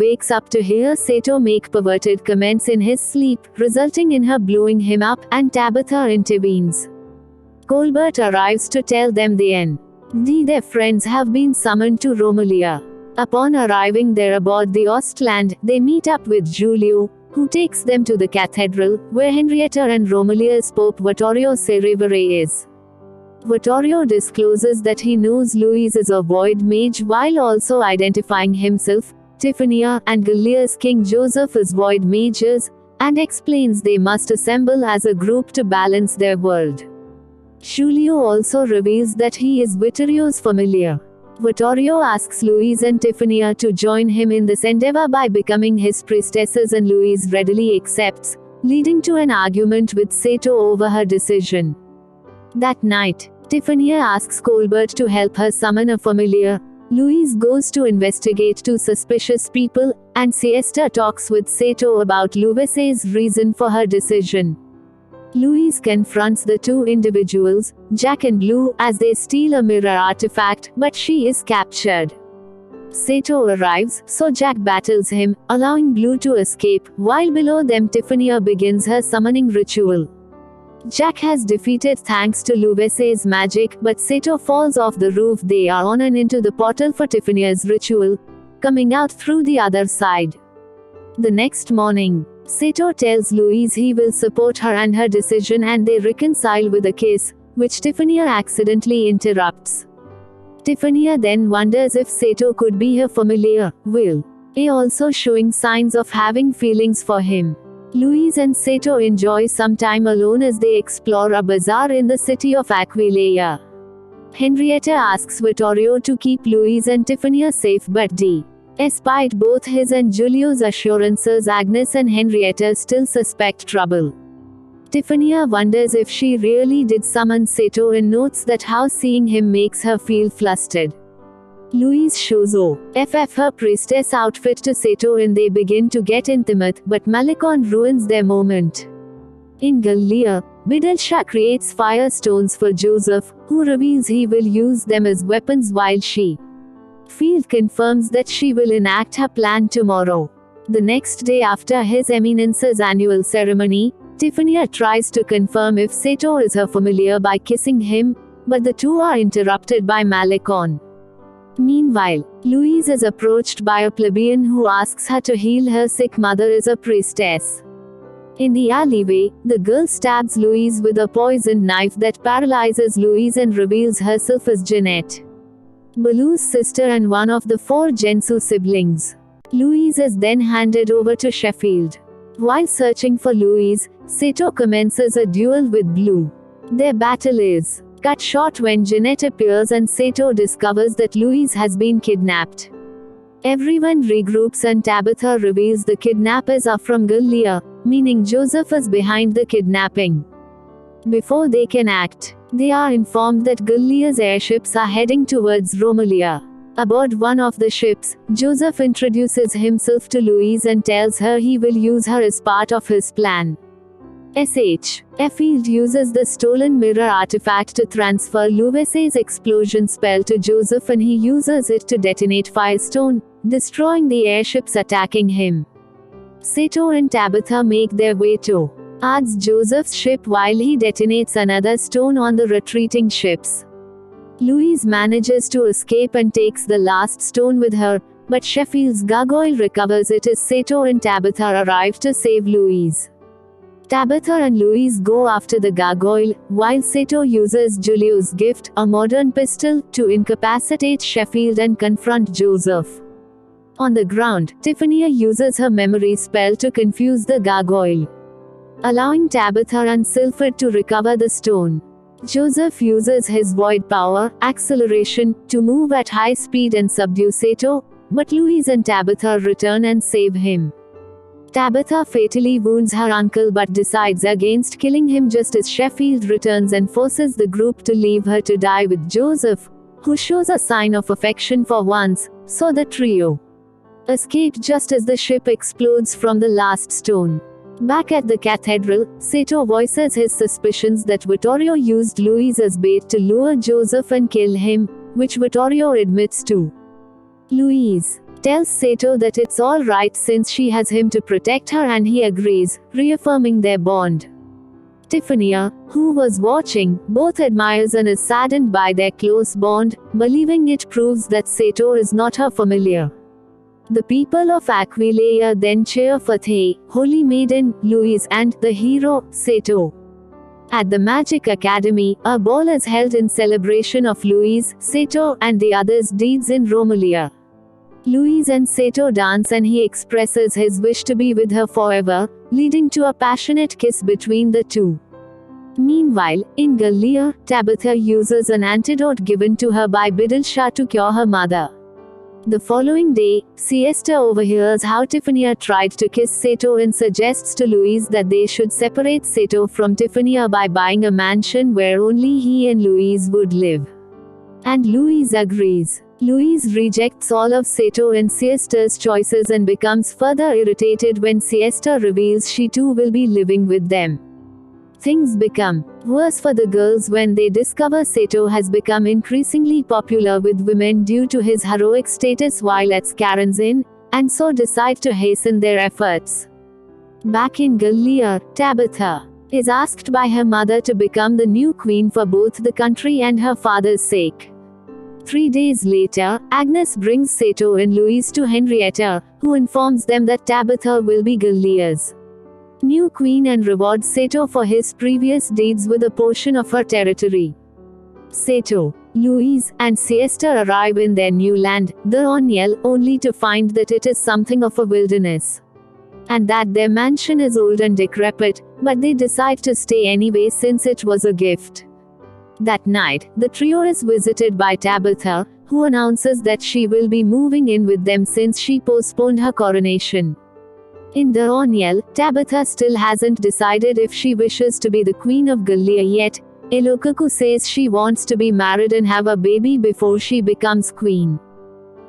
wakes up to hear Saito make perverted comments in his sleep, resulting in her blowing him up, and Tabitha intervenes. Colbert arrives to tell them their friends have been summoned to Romalia. Upon arriving there aboard the Ostland, they meet up with Giulio, who takes them to the cathedral, where Henrietta and Romalia's Pope Vittorio Cerevere is. Vittorio discloses that he knows Louise is a void mage while also identifying himself, Tiffania, and Gallia's King Joseph as void mages, and explains they must assemble as a group to balance their world. Giulio also reveals that he is Vittorio's familiar. Vittorio asks Louise and Tiffania to join him in this endeavor by becoming his priestesses, and Louise readily accepts, leading to an argument with Saito over her decision. That night, Tiffania asks Colbert to help her summon a familiar. Louise goes to investigate two suspicious people, and Siesta talks with Saito about Louise's reason for her decision. Louise confronts the two individuals, Jack and Blue, as they steal a mirror artifact, but she is captured. Saito arrives, so Jack battles him, allowing Blue to escape, while below them Tiffania begins her summoning ritual. Jack has defeated thanks to Louise's magic, but Saito falls off the roof they are on and into the portal for Tiffania's ritual, coming out through the other side. The next morning, Saito tells Louise he will support her and her decision, and they reconcile with a kiss, which Tiffania accidentally interrupts. Tiffania then wonders if Saito could be her familiar, Will A also showing signs of having feelings for him. Louise and Saito enjoy some time alone as they explore a bazaar in the city of Aquileia. Henrietta asks Vittorio to keep Louise and Tiffania safe, but despite both his and Giulio's assurances, Agnes and Henrietta still suspect trouble. Tiffania wonders if she really did summon Saito and notes that how seeing him makes her feel flustered. Louise shows her priestess outfit to Saito and they begin to get intimate, but Malicon ruins their moment. In Gallia, Bidelsha creates fire stones for Joseph, who reveals he will use them as weapons while she Field confirms that she will enact her plan tomorrow. The next day after His Eminence's annual ceremony, Tiffania tries to confirm if Saito is her familiar by kissing him, but the two are interrupted by Malicon. Meanwhile, Louise is approached by a plebeian who asks her to heal her sick mother as a priestess. In the alleyway, the girl stabs Louise with a poisoned knife that paralyzes Louise and reveals herself as Jeanette, Baloo's sister and one of the 4 Gensu siblings. Louise is then handed over to Sheffield. While searching for Louise, Saito commences a duel with Blue. Their battle is cut short when Jeanette appears and Saito discovers that Louise has been kidnapped. Everyone regroups and Tabitha reveals the kidnappers are from Gallia, meaning Joseph is behind the kidnapping. Before they can act, they are informed that Gallia's airships are heading towards Romalia. Aboard one of the ships, Joseph introduces himself to Louise and tells her he will use her as part of his plan. Sheffield uses the stolen mirror artifact to transfer Louise's explosion spell to Joseph and he uses it to detonate Firestone, destroying the airships attacking him. Saito and Tabitha make their way to Joseph's ship while he detonates another stone on the retreating ships. Louise manages to escape and takes the last stone with her, but Sheffield's gargoyle recovers it as Saito and Tabitha arrive to save Louise. Tabitha and Louise go after the gargoyle, while Saito uses Giulio's gift, a modern pistol, to incapacitate Sheffield and confront Joseph. On the ground, Tiffania uses her memory spell to confuse the gargoyle, allowing Tabitha and Silford to recover the stone. Joseph uses his void power, acceleration, to move at high speed and subdue Saito, but Louise and Tabitha return and save him. Tabitha fatally wounds her uncle but decides against killing him just as Sheffield returns and forces the group to leave her to die with Joseph, who shows a sign of affection for once, so the trio escape just as the ship explodes from the last stone. Back at the cathedral, Saito voices his suspicions that Vittorio used Louise as bait to lure Joseph and kill him, which Vittorio admits to. Louise tells Saito that it's alright since she has him to protect her, and he agrees, reaffirming their bond. Tiffany, who was watching, both admires and is saddened by their close bond, believing it proves that Saito is not her familiar. The people of Aquileia then cheer for the Holy Maiden, Louise, and the hero, Saito. At the Magic Academy, a ball is held in celebration of Louise, Saito, and the others' deeds in Romalia. Louise and Saito dance and he expresses his wish to be with her forever, leading to a passionate kiss between the two. Meanwhile, in Gallia, Tabitha uses an antidote given to her by Bidilsha to cure her mother. The following day, Siesta overhears how Tiffany tried to kiss Saito and suggests to Louise that they should separate Saito from Tiffany by buying a mansion where only he and Louise would live. And Louise agrees. Louise rejects all of Saito and Siesta's choices and becomes further irritated when Siesta reveals she too will be living with them. Things become worse for the girls when they discover Saito has become increasingly popular with women due to his heroic status while at Scaron's Inn, and so decide to hasten their efforts. Back in Gallia, Tabitha is asked by her mother to become the new queen for both the country and her father's sake. 3 days later, Agnes brings Saito and Louise to Henrietta, who informs them that Tabitha will be Gallia's new queen and rewards Saito for his previous deeds with a portion of her territory. Saito, Louise, and Siesta arrive in their new land, the Oniel, only to find that it is something of a wilderness. And that their mansion is old and decrepit, but they decide to stay anyway since it was a gift. That night, the trio is visited by Tabitha, who announces that she will be moving in with them since she postponed her coronation. In the Oniel, Tabitha still hasn't decided if she wishes to be the queen of Gallia yet. Elokaku says she wants to be married and have a baby before she becomes queen.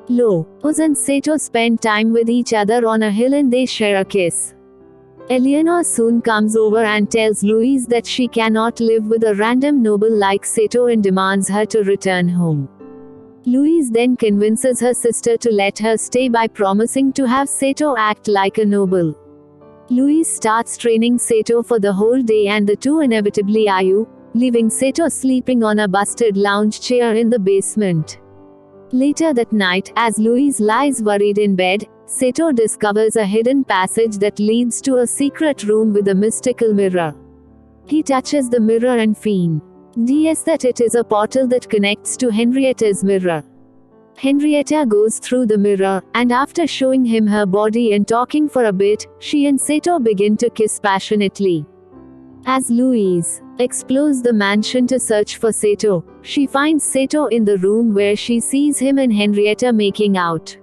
Louise and Saito spend time with each other on a hill and they share a kiss. Eleanor soon comes over and tells Louise that she cannot live with a random noble like Saito and demands her to return home. Louise then convinces her sister to let her stay by promising to have Saito act like a noble. Louise starts training Saito for the whole day and the two inevitably argue, leaving Saito sleeping on a busted lounge chair in the basement. Later that night, as Louise lies worried in bed, Saito discovers a hidden passage that leads to a secret room with a mystical mirror. He touches the mirror and finds that it is a portal that connects to Henrietta's mirror. Henrietta goes through the mirror, and after showing him her body and talking for a bit, she and Saito begin to kiss passionately. As Louise explores the mansion to search for Saito, she finds Saito in the room where she sees him and Henrietta making out.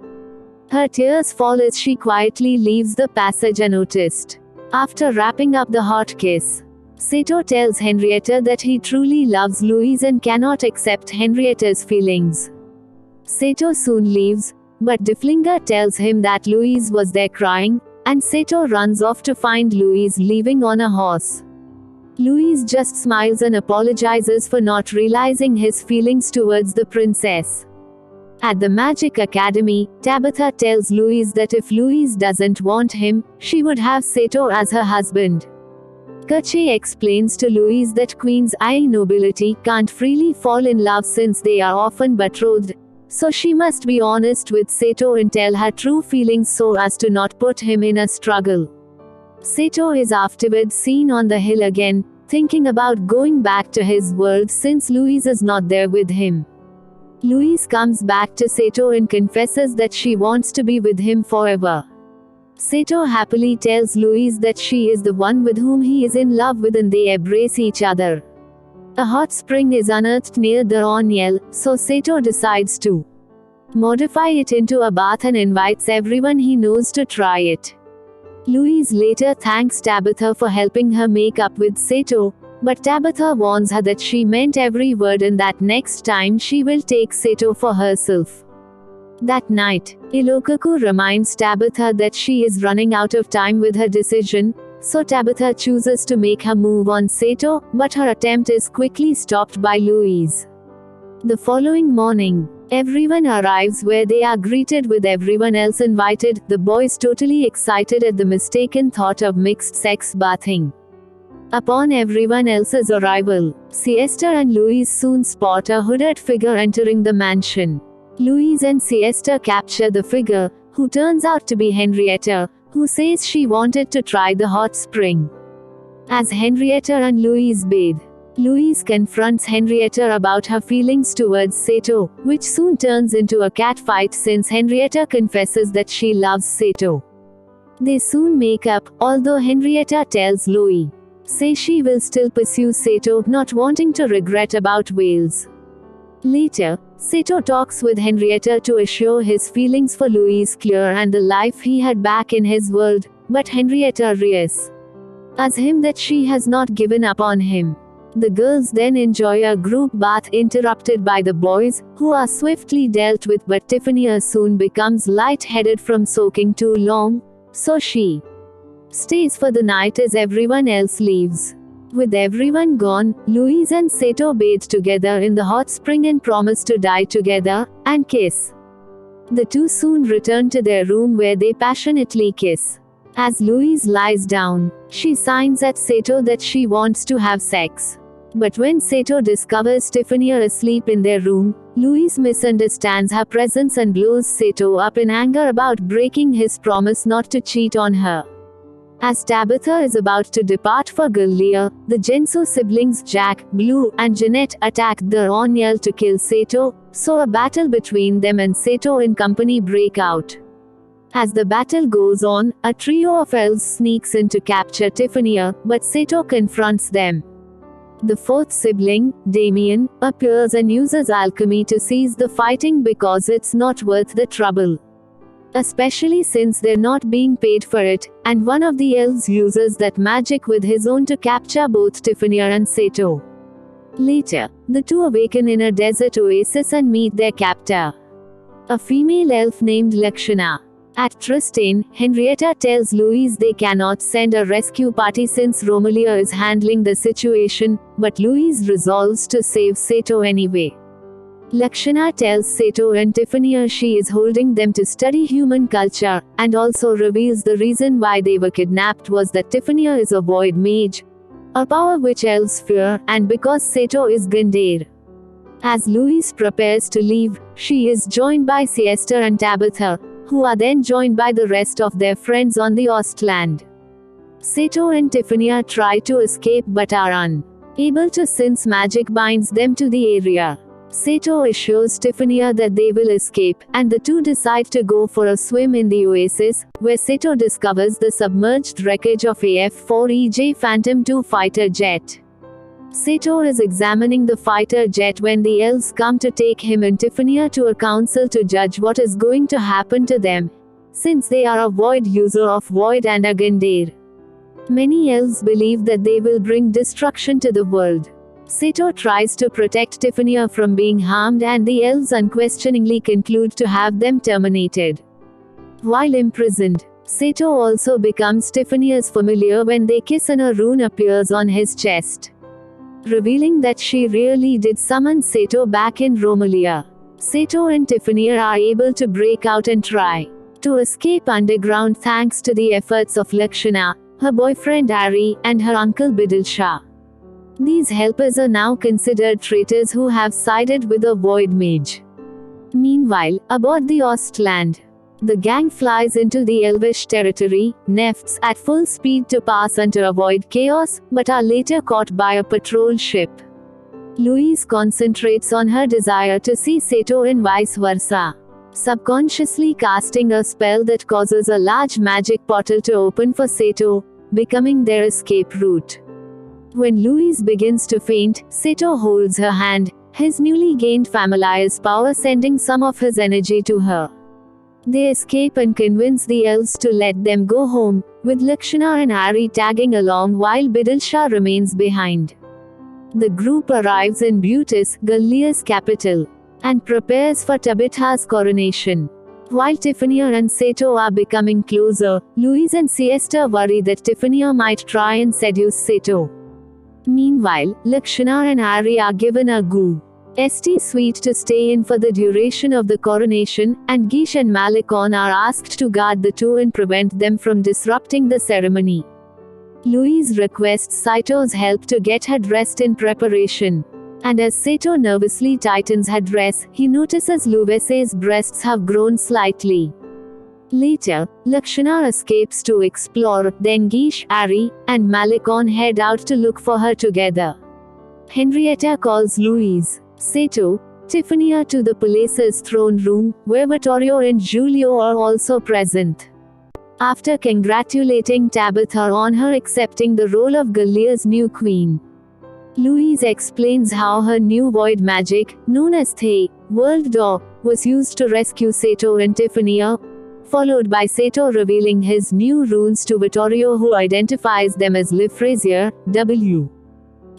Her tears fall as she quietly leaves the passage unnoticed. After wrapping up the hot kiss, Saito tells Henrietta that he truly loves Louise and cannot accept Henrietta's feelings. Saito soon leaves, but Deflinger tells him that Louise was there crying, and Saito runs off to find Louise leaving on a horse. Louise just smiles and apologizes for not realizing his feelings towards the princess. At the Magic Academy, Tabitha tells Louise that if Louise doesn't want him, she would have Saito as her husband. Kache explains to Louise that Queen's Ai nobility can't freely fall in love since they are often betrothed, so she must be honest with Saito and tell her true feelings so as to not put him in a struggle. Saito is afterwards seen on the hill again, thinking about going back to his world since Louise is not there with him. Louise comes back to Saito and confesses that she wants to be with him forever. Saito happily tells Louise that she is the one with whom he is in love with and they embrace each other. A hot spring is unearthed near the Oniel, so Saito decides to modify it into a bath and invites everyone he knows to try it. Louise later thanks Tabitha for helping her make up with Saito, but Tabitha warns her that she meant every word and that next time she will take Saito for herself. That night, Ilokaku reminds Tabitha that she is running out of time with her decision, so Tabitha chooses to make her move on Saito, but her attempt is quickly stopped by Louise. The following morning, Everyone arrives where they are greeted with everyone else invited, the boys totally excited at the mistaken thought of mixed-sex bathing. Upon everyone else's arrival, Siesta and Louise soon spot a hooded figure entering the mansion. Louise and Siesta capture the figure, who turns out to be Henrietta, who says she wanted to try the hot spring. As Henrietta and Louise bathe, Louise confronts Henrietta about her feelings towards Saito, which soon turns into a catfight since Henrietta confesses that she loves Saito. They soon make up, although Henrietta tells Louise, say she will still pursue Saito, not wanting to regret about Wales. Later, Saito talks with Henrietta to assure his feelings for Louise clear and the life he had back in his world, but Henrietta reassures him that she has not given up on him. The girls then enjoy a group bath interrupted by the boys, who are swiftly dealt with, but Tiffany soon becomes light-headed from soaking too long, so she stays for the night as everyone else leaves. With everyone gone, Louise and Saito bathe together in the hot spring and promise to die together, and kiss. The two soon return to their room where they passionately kiss. As Louise lies down, she signs at Saito that she wants to have sex. But when Saito discovers Tiffany asleep in their room, Louise misunderstands her presence and blows Saito up in anger about breaking his promise not to cheat on her. As Tabitha is about to depart for Gallia, the Gensu siblings Jack, Blue, and Jeanette attack the Onyel to kill Saito, so a battle between them and Saito in company break out. As the battle goes on, a trio of elves sneaks in to capture Tiffany, but Saito confronts them. The fourth sibling, Damien, appears and uses alchemy to cease the fighting because it's not worth the trouble. Especially since they're not being paid for it, and one of the elves uses that magic with his own to capture both Tiffany and Saito. Later, the two awaken in a desert oasis and meet their captor, a female elf named Lakshana. At Tristan, Henrietta tells Louise they cannot send a rescue party since Romelia is handling the situation, but Louise resolves to save Saito anyway. Lakshana tells Saito and Tiffany she is holding them to study human culture, and also reveals the reason why they were kidnapped was that Tiffany is a void mage, a power which elves fear, and because Saito is Gandhir. As Louise prepares to leave, she is joined by Siesta and Tabitha, who are then joined by the rest of their friends on the Ostland. Saito and Tiffany try to escape but are unable to since magic binds them to the area. Saito assures Tiffany that they will escape, and the two decide to go for a swim in the oasis, where Saito discovers the submerged wreckage of a F-4EJ Phantom II fighter jet. Saito is examining the fighter jet when the elves come to take him and Tiffany to a council to judge what is going to happen to them, since they are a void user of void and a Gandhir. Many elves believe that they will bring destruction to the world. Saito tries to protect Tiffany from being harmed, and the elves unquestioningly conclude to have them terminated. While imprisoned, Saito also becomes Tiffany's familiar when they kiss and a rune appears on his chest, revealing that she really did summon Saito back in Romelia. Saito and Tiffany are able to break out and try to escape underground thanks to the efforts of Lakshana, her boyfriend Ari, and her uncle Bidilsha. These helpers are now considered traitors who have sided with a void mage. Meanwhile, aboard the Ostland, the gang flies into the Elvish territory, Nefts, at full speed to pass and to avoid chaos, but are later caught by a patrol ship. Louise concentrates on her desire to see Saito and vice versa, subconsciously casting a spell that causes a large magic portal to open for Saito, becoming their escape route. When Louise begins to faint, Saito holds her hand, his newly gained familiar's power sending some of his energy to her. They escape and convince the elves to let them go home, with Lakshana and Ari tagging along while Bidilsha remains behind. The group arrives in Butis, Gallia's capital, and prepares for Tabitha's coronation. While Tiffany and Saito are becoming closer, Louise and Siesta worry that Tiffany might try and seduce Saito. Meanwhile, Lakshana and Ari are given a goo St. Sweet to stay in for the duration of the coronation, and Gish and Malicon are asked to guard the two and prevent them from disrupting the ceremony. Louise requests Saito's help to get her dressed in preparation. And as Saito nervously tightens her dress, he notices Louise's breasts have grown slightly. Later, Lakshana escapes to explore, then Gish, Ari, and Malicon head out to look for her together. Henrietta calls Louise, Saito, Tiffany to the palace's throne room, where Vittorio and Giulio are also present. After congratulating Tabitha on her accepting the role of Gallia's new queen, Louise explains how her new void magic, known as the World Door, was used to rescue Saito and Tiffany, followed by Saito revealing his new runes to Vittorio, who identifies them as Lifrazier, W.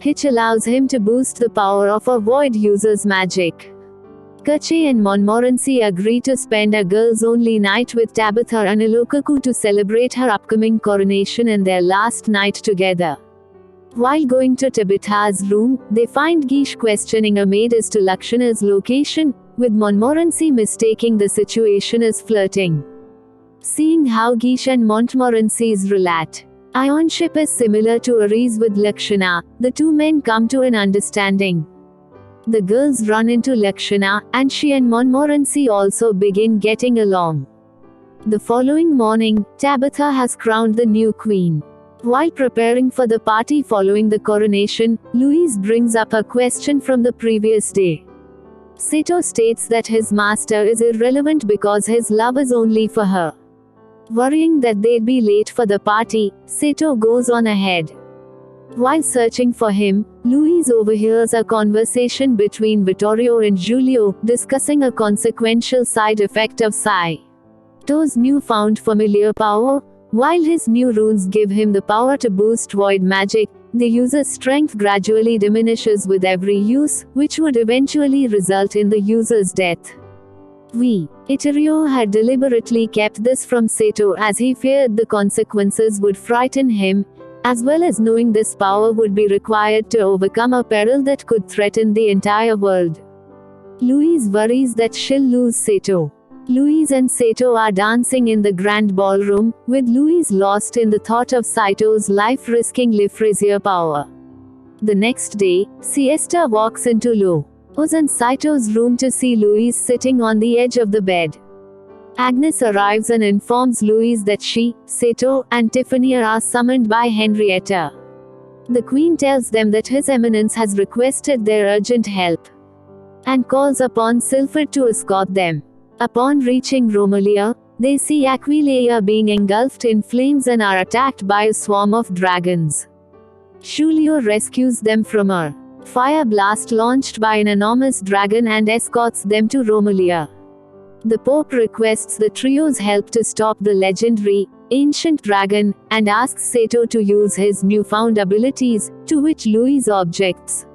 Which allows him to boost the power of a void user's magic. Kache and Montmorency agree to spend a girls-only night with Tabitha and Ilokaku to celebrate her upcoming coronation and their last night together. While going to Tabitha's room, they find Gish questioning a maid as to Lakshana's location, with Montmorency mistaking the situation as flirting. Seeing how Gish and Montmorency's relationship is similar to Ari's with Lakshana, the two men come to an understanding. The girls run into Lakshana, and she and Montmorency also begin getting along. The following morning, Tabitha has crowned the new queen. While preparing for the party following the coronation, Louise brings up a question from the previous day. Saito states that his master is irrelevant because his love is only for her. Worrying that they'd be late for the party, Saito goes on ahead. While searching for him, Louise overhears a conversation between Vittorio and Giulio, discussing a consequential side effect of Saito's newfound familiar power. While his new runes give him the power to boost void magic, the user's strength gradually diminishes with every use, which would eventually result in the user's death. Vittorio had deliberately kept this from Saito as he feared the consequences would frighten him, as well as knowing this power would be required to overcome a peril that could threaten the entire world. Louise worries that she'll lose Saito. Louise and Saito are dancing in the grand ballroom, with Louise lost in the thought of Saito's life-risking Lifrazier power. The next day, Siesta walks into Louise and Saito's room to see Louise sitting on the edge of the bed. Agnes arrives and informs Louise that she, Saito, and Tiffany are summoned by Henrietta. The queen tells them that His Eminence has requested their urgent help, and calls upon Silford to escort them. Upon reaching Romalia, they see Aquileia being engulfed in flames and are attacked by a swarm of dragons. Giulio rescues them from a fire blast launched by an enormous dragon and escorts them to Romalia. The Pope requests the trio's help to stop the legendary, ancient dragon, and asks Saito to use his newfound abilities, to which Louise objects.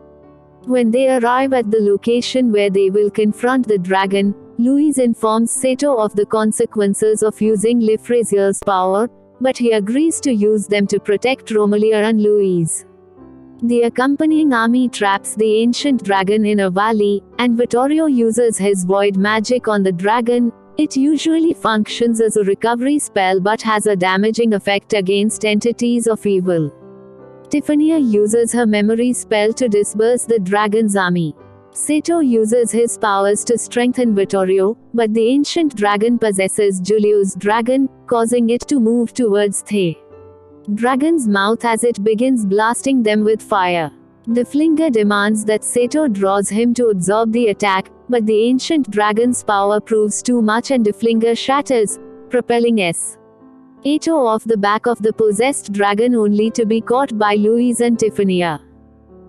When they arrive at the location where they will confront the dragon, Louise informs Saito of the consequences of using Lifrazier's power, but he agrees to use them to protect Romalia and Louise. The accompanying army traps the ancient dragon in a valley, and Vittorio uses his void magic on the dragon. It usually functions as a recovery spell but has a damaging effect against entities of evil. Tiffany uses her memory spell to disperse the dragon's army. Saito uses his powers to strengthen Vittorio, but the ancient dragon possesses Giulio's dragon, causing it to move towards the dragon's mouth as it begins blasting them with fire. Deflinger demands that Saito draws him to absorb the attack, but the ancient dragon's power proves too much and Deflinger shatters, propelling Saito off the back of the possessed dragon only to be caught by Louise and Tiffany.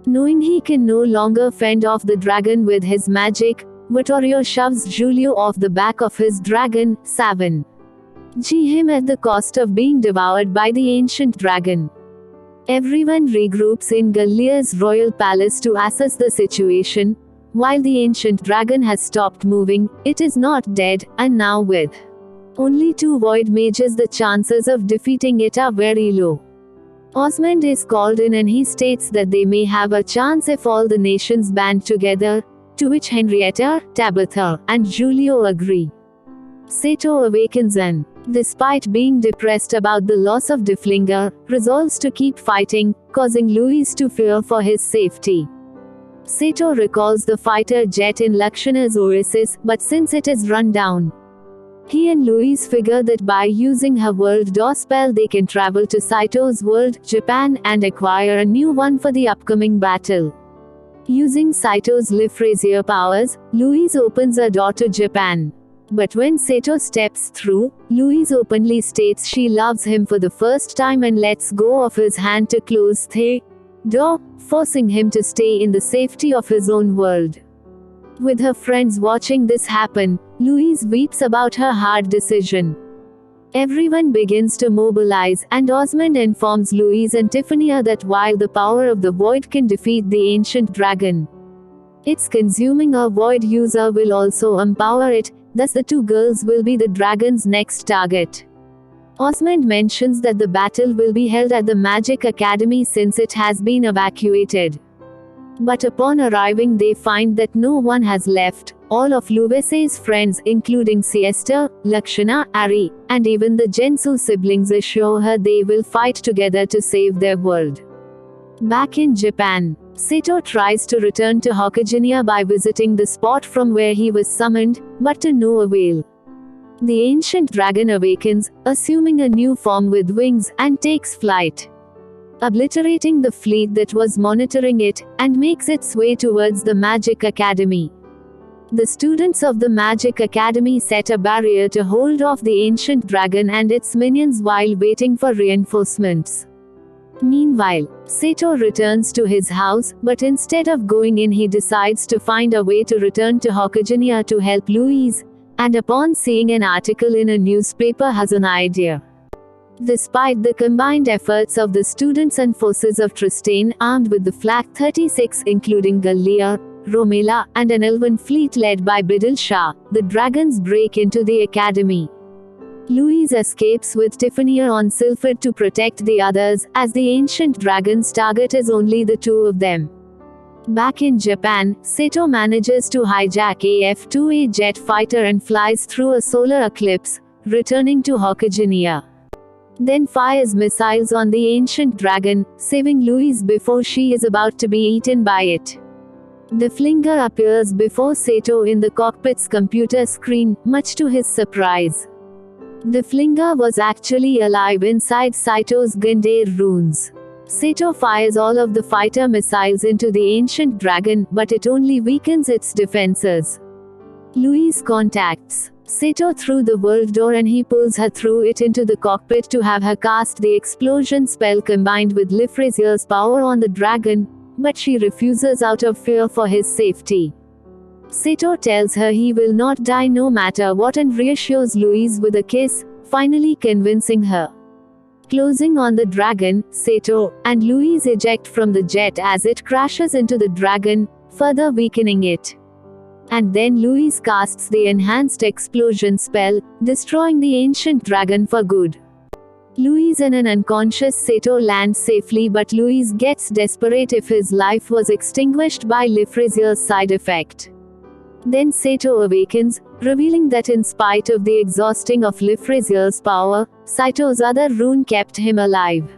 Knowing he can no longer fend off the dragon with his magic, Vittorio shoves Giulio off the back of his dragon, savaging him at the cost of being devoured by the ancient dragon. Everyone regroups in Gallia's royal palace to assess the situation. While the ancient dragon has stopped moving, it is not dead, and now with only 2 void mages the chances of defeating it are very low. Osmond is called in and he states that they may have a chance if all the nations band together. to which Henrietta, Tabitha, and Giulio agree. Saito awakens and, despite being depressed about the loss of Deflinger, resolves to keep fighting, causing Louise to fear for his safety. Saito recalls the fighter jet in Lakshana's oasis, but since it is run down, he and Louise figure that by using her world door spell they can travel to Saito's world, Japan, and acquire a new one for the upcoming battle. Using Saito's live Frazier powers, Louise opens a door to Japan. But when Saito steps through, Louise openly states she loves him for the first time and lets go of his hand to close the door, forcing him to stay in the safety of his own world. With her friends watching this happen, Louise weeps about her hard decision. Everyone begins to mobilize, and Osmond informs Louise and Tiffania that while the power of the void can defeat the ancient dragon, its consuming a void user will also empower it, thus the two girls will be the dragon's next target. Osmond mentions that the battle will be held at the Magic Academy since it has been evacuated. But upon arriving they find that no one has left. All of Louise's friends, including Siesta, Lakshana, Ari, and even the Gensu siblings, assure her they will fight together to save their world. Back in Japan, Saito tries to return to Hokuginia by visiting the spot from where he was summoned, but to no avail. The ancient dragon awakens, assuming a new form with wings, and takes flight, obliterating the fleet that was monitoring it, and makes its way towards the Magic Academy. The students of the Magic Academy set a barrier to hold off the ancient dragon and its minions while waiting for reinforcements. Meanwhile, Saito returns to his house, but instead of going in he decides to find a way to return to Hokuginia to help Louise, and upon seeing an article in a newspaper has an idea. Despite the combined efforts of the students and forces of Tristan, armed with the Flak 36 including Gallia, Romela, and an elven fleet led by Bidil Shah, the dragons break into the academy. Louise escapes with Tiffania on Sylphid to protect the others, as the ancient dragon's target is only the two of them. Back in Japan, Saito manages to hijack a F-2A jet fighter and flies through a solar eclipse, returning to Hokuginia. Then fires missiles on the ancient dragon, saving Louise before she is about to be eaten by it. Deflinger appears before Saito in the cockpit's computer screen, much to his surprise. Deflinger was actually alive inside Saito's Gundair runes. Saito fires all of the fighter missiles into the ancient dragon, but it only weakens its defenses. Louise contacts Saito through the world door and he pulls her through it into the cockpit to have her cast the explosion spell combined with Lifrazier's power on the dragon, but she refuses out of fear for his safety. Saito tells her he will not die no matter what and reassures Louise with a kiss, finally convincing her. Closing on the dragon, Saito and Louise eject from the jet as it crashes into the dragon, further weakening it. And then Louise casts the enhanced explosion spell, destroying the ancient dragon for good. Louise and an unconscious Saito land safely, but Louise gets desperate if his life was extinguished by Lifrazier's side effect. Then Saito awakens, revealing that in spite of the exhausting of Lifrazier's power, Saito's other rune kept him alive.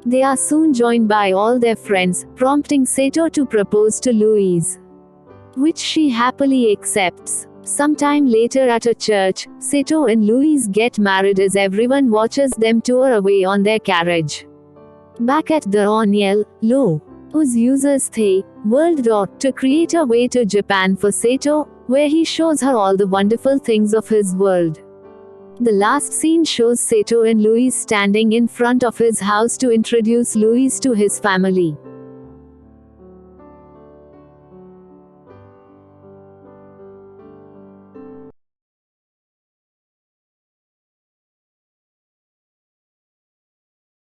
They are soon joined by all their friends, prompting Saito to propose to Louise, which she happily accepts. Sometime later at a church, Saito and Louise get married as everyone watches them tour away on their carriage. Back at the Oniel, Louise uses the world door to create a way to Japan for Saito, where he shows her all the wonderful things of his world. The last scene shows Saito and Louise standing in front of his house to introduce Louise to his family.